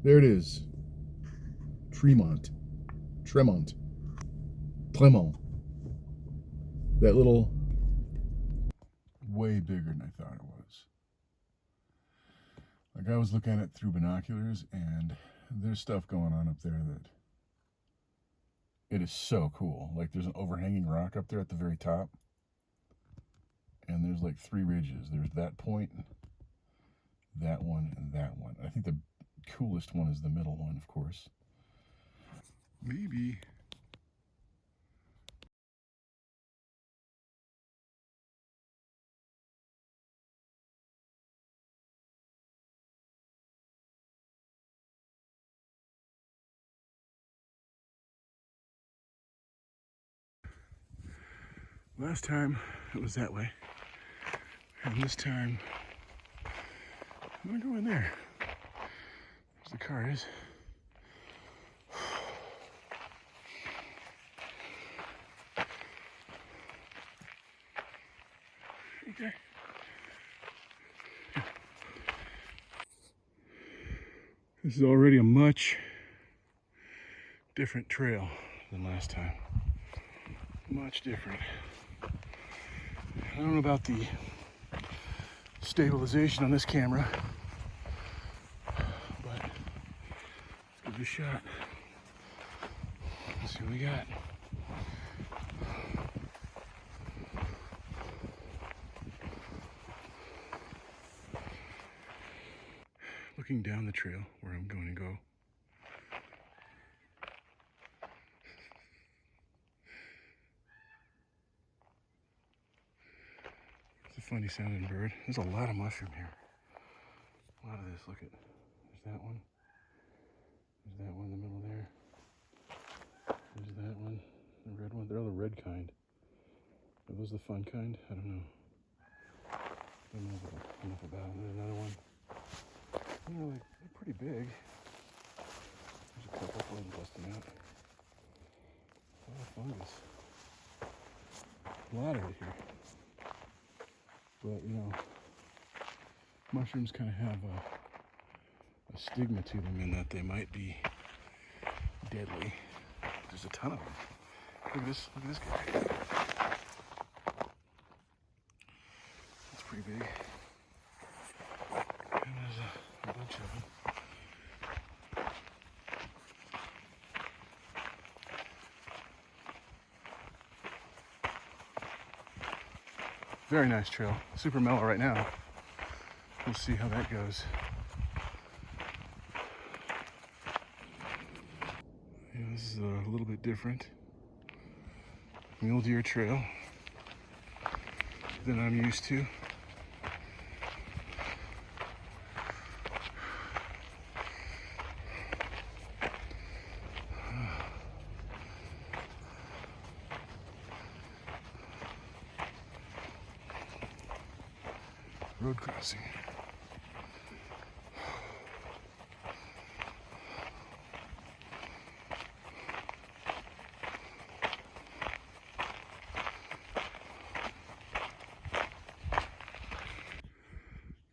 There it is. Tremont. Tremont. Tremont. That little, way bigger than I thought it was. Like, I was looking at it through binoculars, and there's stuff going on up there that it is so cool. Like, there's an overhanging rock up there at the very top, and there's like 3 ridges. There's that point, that one, and that one. I think the coolest one is the middle one, of course. Maybe. Last time it was that way, and this time I'm gonna go in there. There's the car is. Okay. This is already a much different trail than last time. Much different. I don't know about the stabilization on this camera, but let's give it a shot. Let's see what we got. Looking down the trail where I'm going to go. It's a funny sounding bird. There's a lot of mushroom here. A lot of this. Look at, there's that one. There's that one in the middle there. There's that one. The red one. They're all the red kind. Are those the fun kind? I don't know. I don't know enough about them. There's another one. You know, they're pretty big. There's a couple. Go ahead and bust them out. A lot of fungus. A lot of it here. But, you know, mushrooms kind of have a stigma to them in that they might be deadly. There's a ton of them. Look at this guy. That's pretty big. And there's a bunch of them. Very nice trail. Super mellow right now. We'll see how that goes. Yeah, this is a little bit different. Mule deer trail than I'm used to. Road crossing.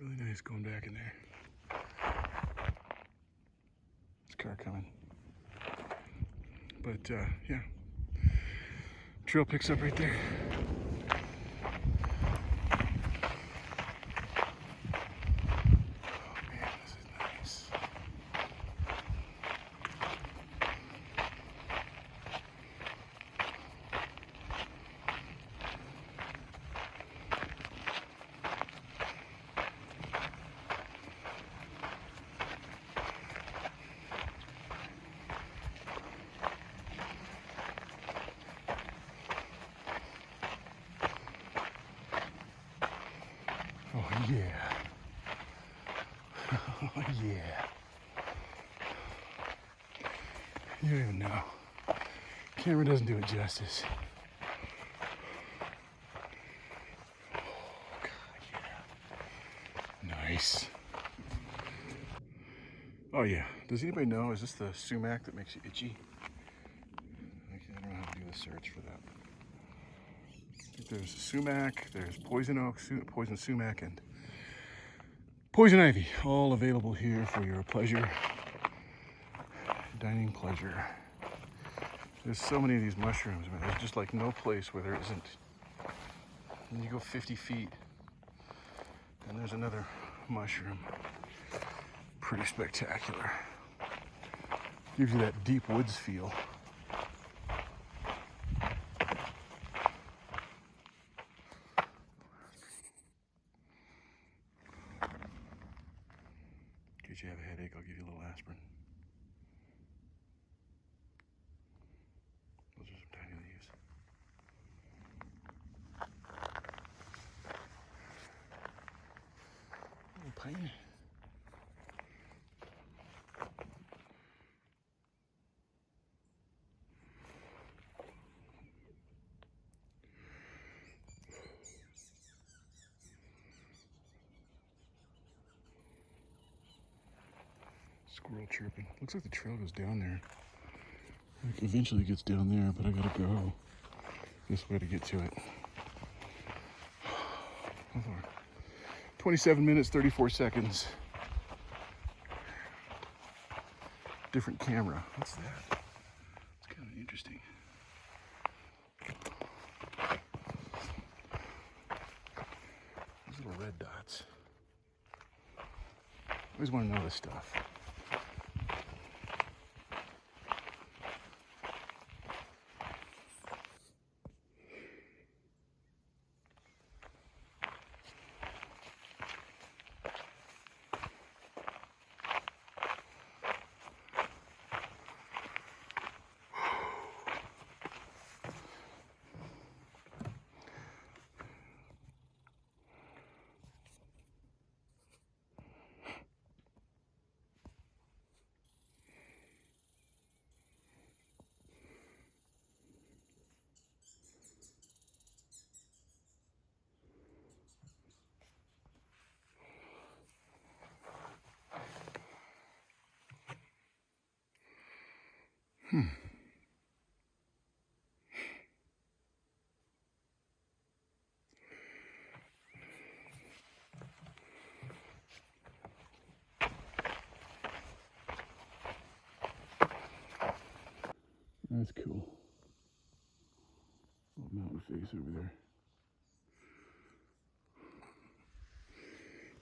Really nice going back in there. This car coming. But yeah, trail picks up right there. Oh yeah. Oh yeah. You don't even know. Camera doesn't do it justice. Oh God, yeah. Nice. Oh yeah. Does anybody know, is this the sumac that makes you itchy? I don't know how to do the search for that. There's sumac, there's poison oak, poison sumac, and poison ivy, all available here for your pleasure. dining pleasure. There's so many of these mushrooms, man. There's just like no place where there isn't. And you go 50 feet, and there's another mushroom. Pretty spectacular. Gives you that deep woods feel. In case you have a headache, I'll give you a little aspirin. Those are some tiny leaves. Little pine. Squirrel chirping. Looks like the trail goes down there. Like eventually gets down there, but I gotta go this way to get to it. 27 minutes, 34 seconds. Different camera. What's that? It's kind of interesting. Those little red dots. I always want to know this stuff. That's cool. Little mountain face over there.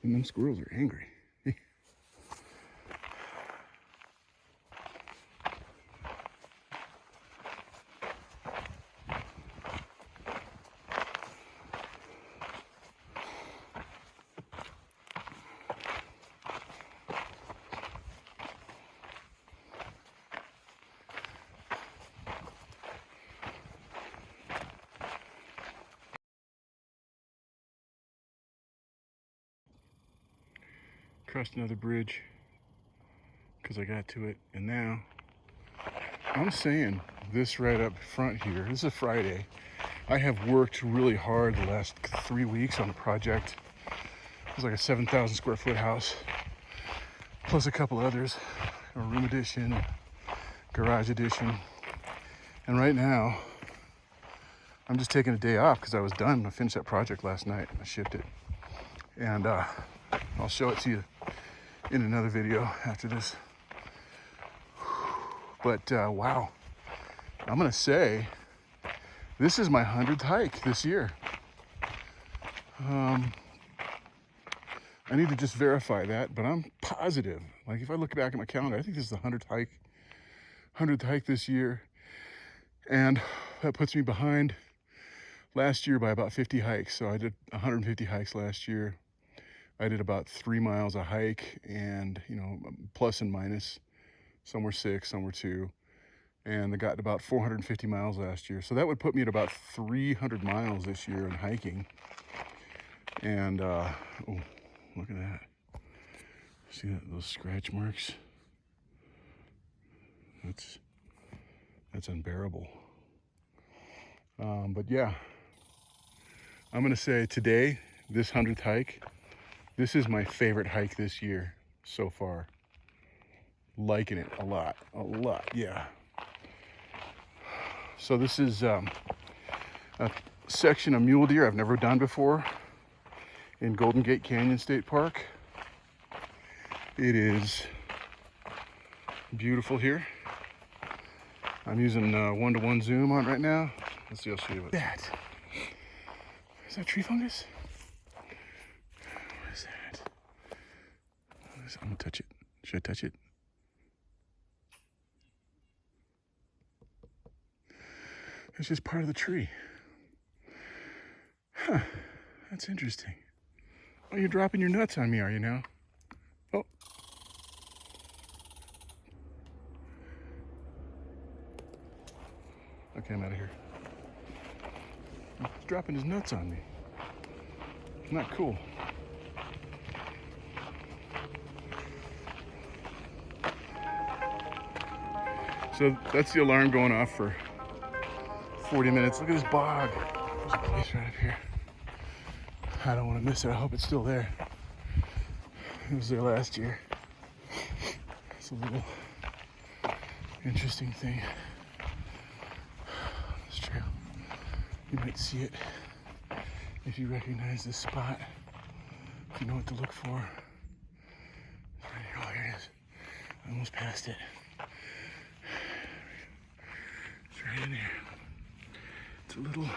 And them squirrels are angry. Crossed another bridge because I got to it, and now I'm saying this right up front here. This is a Friday. I have worked really hard the last 3 weeks on a project. It was like a 7,000 square foot house, plus a couple others, a room addition, a garage addition. And right now, I'm just taking a day off because I was done. I finished that project last night. I shipped it. And I'll show it to you in another video after this. But wow, I'm gonna say this is my 100th hike this year. I need to just verify that, but I'm positive. Like if I look back at my calendar, I think this is the 100th hike this year. And that puts me behind last year by about 50 hikes. So I did 150 hikes last year. I did about 3 miles a hike, and plus and minus. Some were 6, some were 2. And I got about 450 miles last year. So that would put me at about 300 miles this year in hiking. And oh, look at that. See that, those scratch marks? That's unbearable. But yeah, I'm gonna say today, this 100th hike, this is my favorite hike this year so far. Liking it a lot, yeah. So this is a section of mule deer I've never done before in Golden Gate Canyon State Park. It is beautiful here. I'm using 1-to-1 zoom on right now. Let's see, I'll show you what that. Is that tree fungus? What is that? I'm gonna touch it. Should I touch it? It's just part of the tree. Huh, that's interesting. Oh, you're dropping your nuts on me, are you now? Oh. Okay, I'm out of here. He's dropping his nuts on me. Not cool. So that's the alarm going off for 40 minutes. Look at this bog. There's a place right up here. I don't want to miss it. I hope it's still there. It was there last year. It's a little interesting thing. This trail. You might see it if you recognize this spot. If you know what to look for. It's right here. Oh, here it is. I almost passed it. It's right in there. It's a little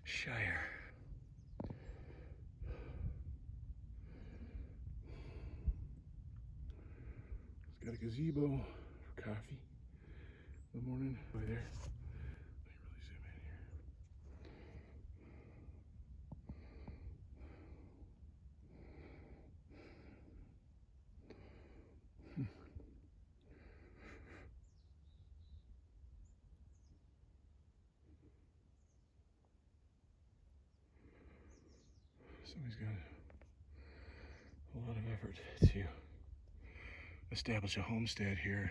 shire. It's got a gazebo for coffee in the morning. Right there. Let me really zoom in here. Somebody's got a lot of effort to establish a homestead here.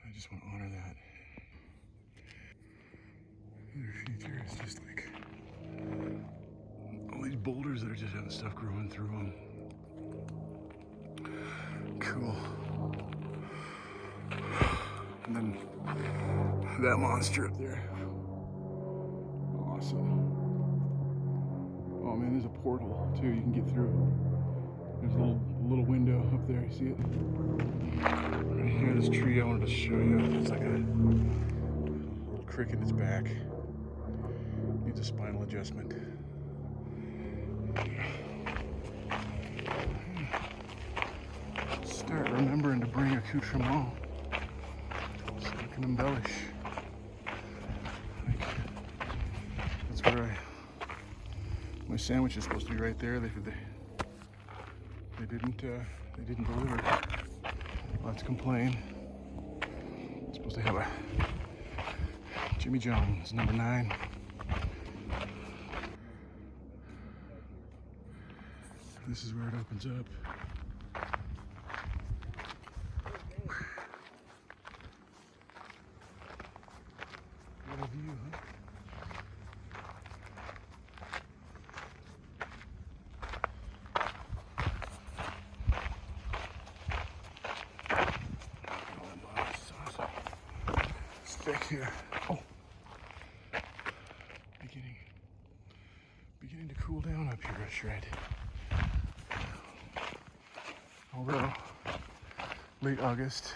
I just want to honor that. Their future is just like all these boulders that are just having stuff growing through them. Cool. And then that monster up there. Awesome. Oh man, there's a portal too. You can get through. There's a little window up there. You see it? Right here, this tree I wanted to show you. It's like a little crick in its back. Needs a spinal adjustment. Start remembering to bring accoutrement so I can embellish. Like, that's where my sandwich is supposed to be right there. They didn't deliver. I'll have to complain. I'm supposed to have a Jimmy John's number 9. This is where it opens up. What a view, huh? Back here. Oh, beginning to cool down up here a shred. Although late August,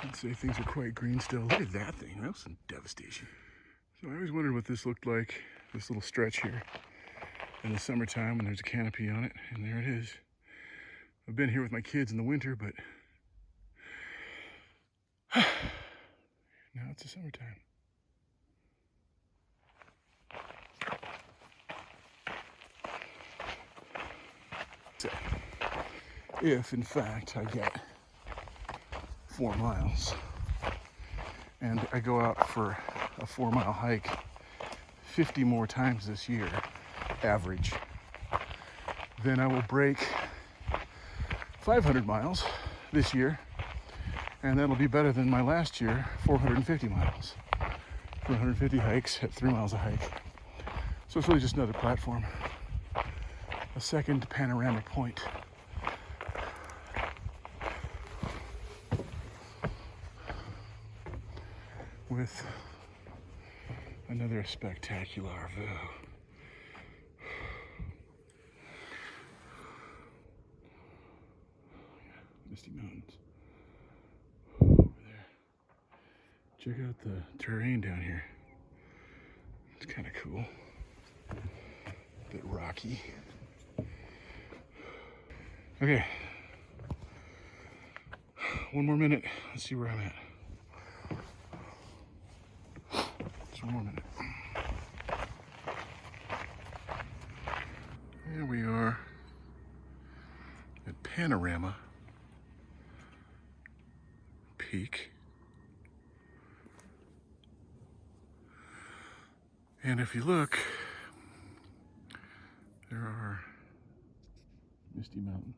I'd say things are quite green still. Look at that thing. That was some devastation. So I always wondered what this looked like. This little stretch here in the summertime when there's a canopy on it, and there it is. I've been here with my kids in the winter, but now it's the summertime. So, if in fact I get 4 miles and I go out for a 4-mile hike 50 more times this year, average, then I will break 500 miles this year. And that'll be better than my last year, 450 miles. 450 hikes at 3 miles a hike. So it's really just another platform. A second panoramic point. With another spectacular view. Misty Mountains. Over there. Check out the terrain down here. It's kind of cool. A bit rocky. Okay. 1 more minute. Let's see where I'm at. Just 1 more minute. Here we are at Panorama Peak. And if you look, there are Misty Mountains.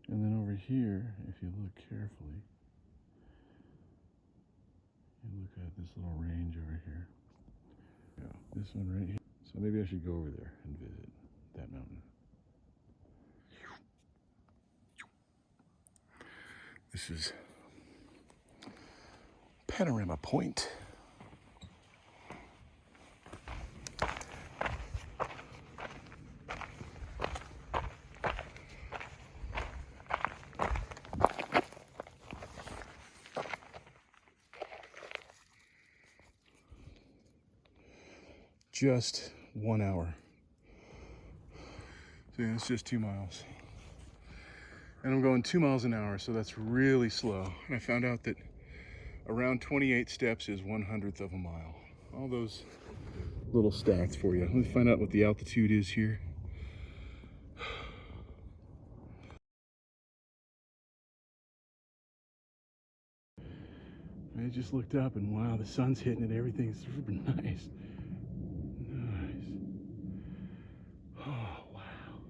And then over here, if you look carefully, you look at this little range over here. Yeah, this one right here. So maybe I should go over there and visit that mountain. This is Panorama Point. Just 1 hour. So yeah, it's just 2 miles. And I'm going 2 miles an hour, so that's really slow. And I found out that around 28 steps is 1/100th of a mile. All those little stats for you. Let me find out what the altitude is here. I just looked up and wow, the sun's hitting it. Everything's super nice. Nice. Oh, wow.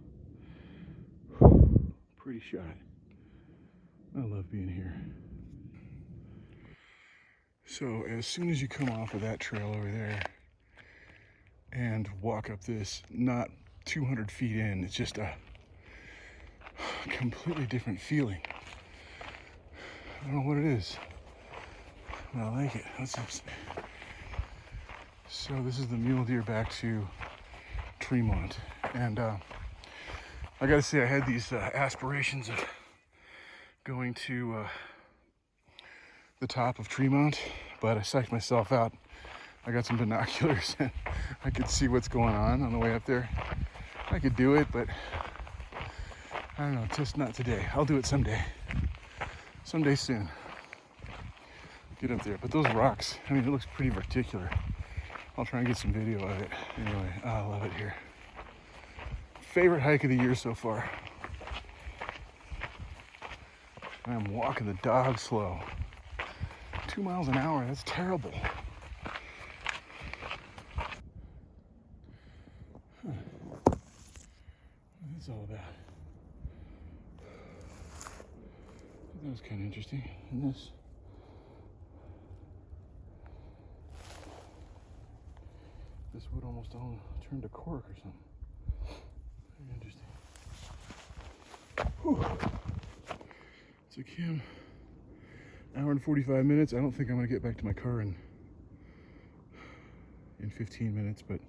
Pretty shot. I love being here. So as soon as you come off of that trail over there and walk up this, not 200 feet in, it's just a completely different feeling. I don't know what it is, but I like it. So this is the mule deer back to Tremont, and I gotta say I had these aspirations of going to the top of Tremont, but I psyched myself out. I got some binoculars and I could see what's going on the way up there. I could do it, but I don't know, just not today. I'll do it someday. Someday soon. Get up there. But those rocks, I mean, it looks pretty verticular. I'll try and get some video of it. Anyway, I love it here. Favorite hike of the year so far. I'm walking the dog slow. 2 miles an hour, that's terrible. What's this all about? That was kind of interesting. And this would almost all turn to cork or something. Very interesting. Whew. So Kim, hour and 45 minutes. I don't think I'm gonna get back to my car in 15 minutes, but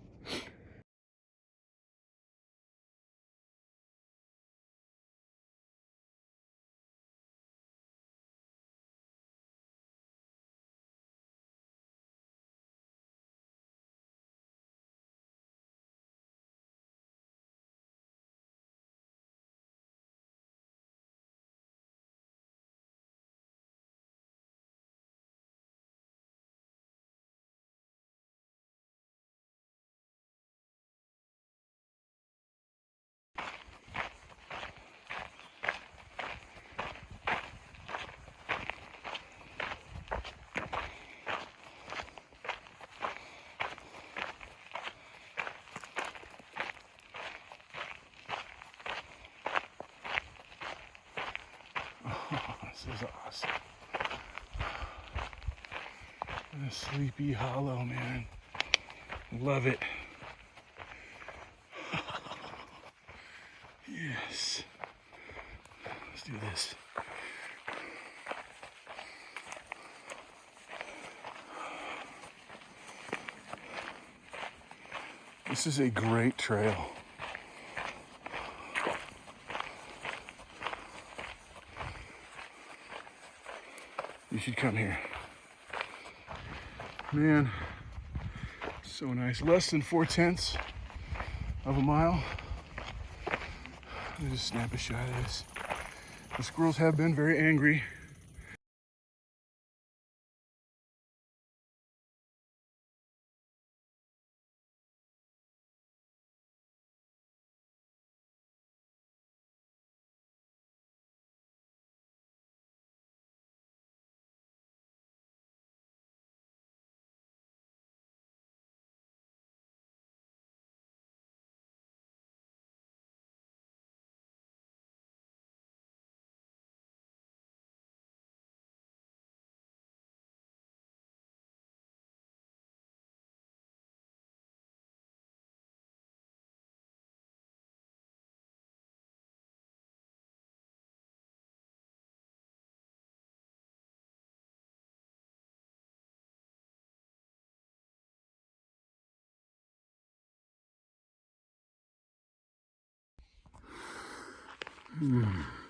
this is awesome. And a Sleepy Hollow, man. Love it. Yes. Let's do this. This is a great trail. You should come here. Man, so nice. Less than 4/10 of a mile. Let me just snap a shot of this. The squirrels have been very angry.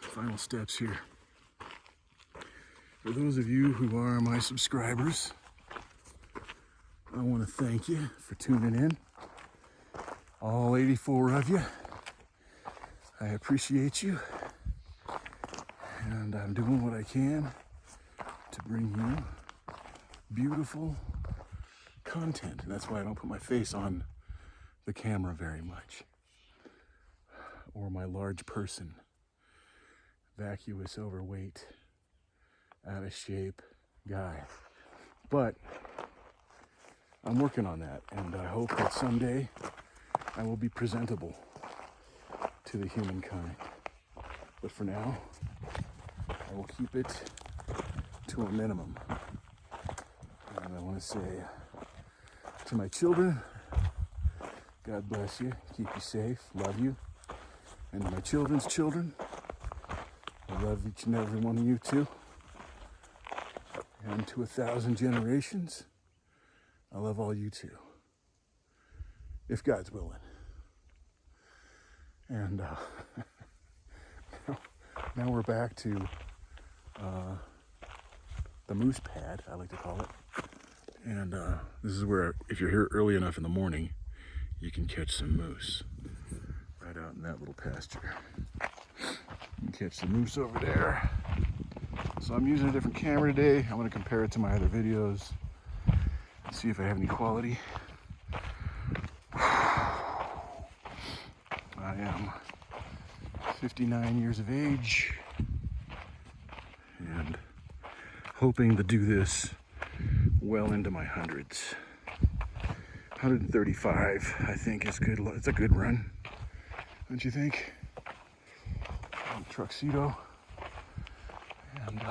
Final steps here. For those of you who are my subscribers, I want to thank you for tuning in. All 84 of you. I appreciate you. And I'm doing what I can to bring you beautiful content. And that's why I don't put my face on the camera very much. Or my large person. Vacuous, overweight, out of shape guy. But I'm working on that, and I hope that someday I will be presentable to the humankind. But for now, I will keep it to a minimum. And I want to say to my children, God bless you, keep you safe, love you. And to my children's children, I love each and every one of you too. And to 1,000 generations, I love all you too. If God's willing. And now we're back to the moose pad, I like to call it. And this is where, if you're here early enough in the morning, you can catch some moose. Right out in that little pasture. You can catch the moose over there. So I'm using a different camera today. I'm going to compare it to my other videos and see if I have any quality. I am 59 years of age and hoping to do this well into my hundreds. 135, I think, is good. It's a good run, don't you think? Tuxedo. And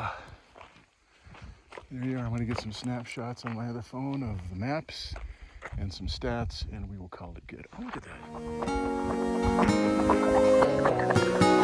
there you are. I'm going to get some snapshots on my other phone of the maps and some stats, and we will call it good. Oh, look at that.